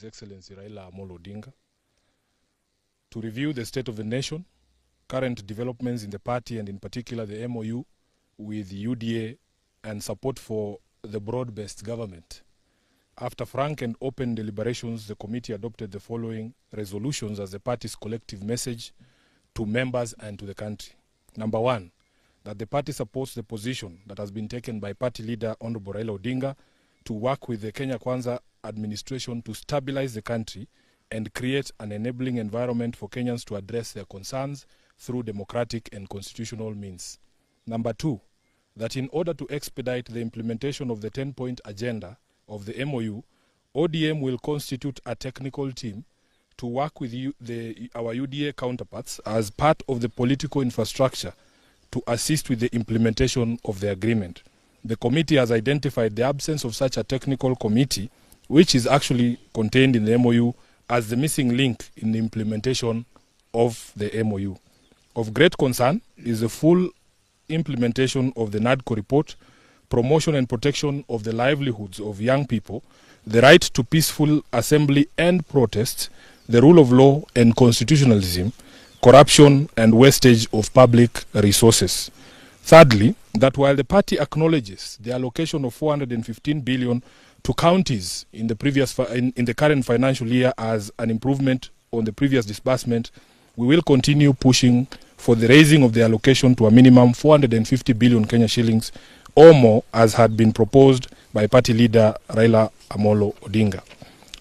His Excellency Raila Amolo Odinga, to review the state of the nation, current developments in the party, and in particular the MOU with the UDA and support for the broad-based government. After frank and open deliberations, the committee adopted the following resolutions as the party's collective message to members and to the country. Number one, that the party supports the position that has been taken by party leader Honorable Raila Odinga to work with the Kenya Kwanza administration to stabilize the country and create an enabling environment for Kenyans to address their concerns through democratic and constitutional means. Number two, that in order to expedite the implementation of the 10-point agenda of the MOU, ODM will constitute a technical team to work with our UDA counterparts as part of the political infrastructure to assist with the implementation of the agreement. The committee has identified the absence of such a technical committee, which is actually contained in the MOU, as the missing link in the implementation of the MOU. Of great concern is the full implementation of the NADCO report, promotion and protection of the livelihoods of young people, the right to peaceful assembly and protest, the rule of law and constitutionalism, corruption and wastage of public resources. Thirdly, that while the party acknowledges the allocation of 415 billion to counties in the current financial year as an improvement on the previous disbursement, we will continue pushing for the raising of the allocation to a minimum 450 billion Kenya shillings or more, as had been proposed by party leader Raila Amolo Odinga.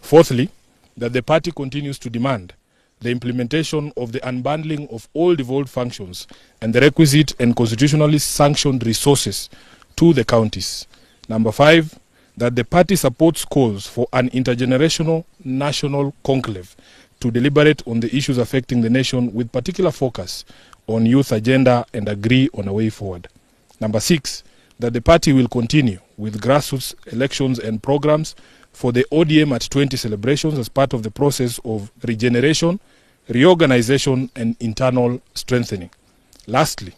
Fourthly, that the party continues to demand the implementation of the unbundling of all devolved functions and the requisite and constitutionally sanctioned resources to the counties. Number five, that the party supports calls for an intergenerational national conclave to deliberate on the issues affecting the nation with particular focus on youth agenda and agree on a way forward. Number six, that the party will continue with grassroots elections and programs for the ODM at 20 celebrations as part of the process of regeneration, reorganization, and internal strengthening. Lastly,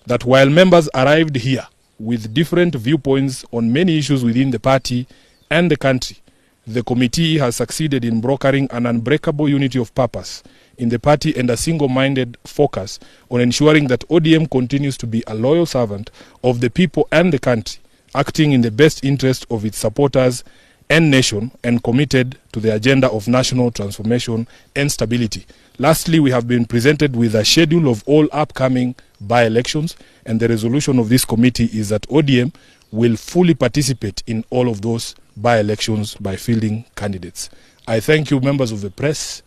that while members arrived here with different viewpoints on many issues within the party and the country, the committee has succeeded in brokering an unbreakable unity of purpose in the party and a single-minded focus on ensuring that ODM continues to be a loyal servant of the people and the country, acting in the best interest of its supporters and nation, and committed to the agenda of national transformation and stability. Lastly, we have been presented with a schedule of all upcoming by-elections, and the resolution of this committee is that ODM will fully participate in all of those by-elections by fielding candidates. I thank you, members of the press.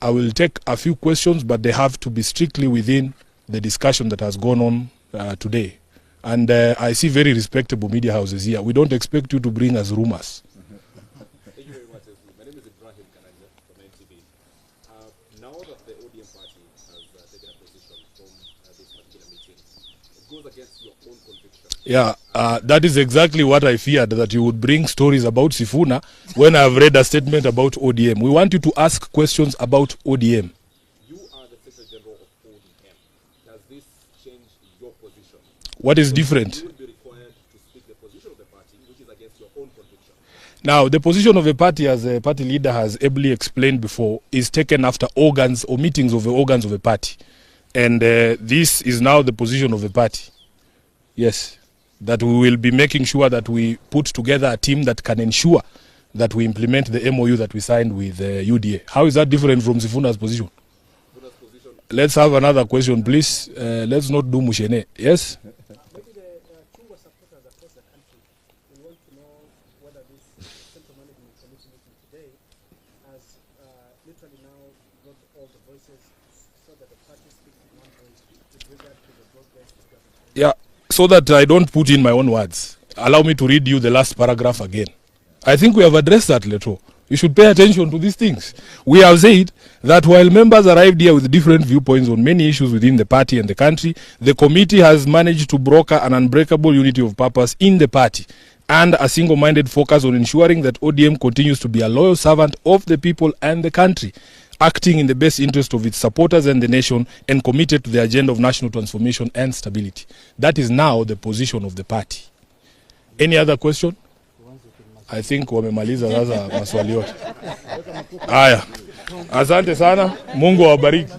I will take a few questions, but they have to be strictly within the discussion that has gone on today. And I see very respectable media houses here. We don't expect you to bring us rumors. Thank you very much. My name is Ibrahim Kananja from NTV. Now that the ODM party has taken a position from this particular meeting, it goes against your own conviction. Yeah, that is exactly what I feared, that you would bring stories about Sifuna when I have read a statement about ODM. We want you to ask questions about ODM. You are the Secretary General of ODM. Does this change your position? What is different? You will be required to speak the position of the party, which is against your own conviction. Now, the position of the party, as the party leader has ably explained before, is taken after organs or meetings of the organs of the party. And this is now the position of the party. Yes, that we will be making sure that we put together a team that can ensure that we implement the MOU that we signed with UDA. How is that different from Sifuna's position? Let's have another question, please. Let's not do Mushene. Yes? Maybe the Chungwa supporters across the country will want to know whether this Central Management Committee meeting today has literally now brought all the voices so that the party speaks in one voice with regard to the broad-based government. Yeah, so that I don't put in my own words, allow me to read you the last paragraph again. I think we have addressed that, Leto. You should pay attention to these things. We have said that while members arrived here with different viewpoints on many issues within the party and the country, the committee has managed to broker an unbreakable unity of purpose in the party and a single-minded focus on ensuring that ODM continues to be a loyal servant of the people and the country, acting in the best interest of its supporters and the nation, and committed to the agenda of national transformation and stability. That is now the position of the party. Any other question? I think wamemaliza sasa maswali yote. Haya. Asante sana. Mungu awabariki.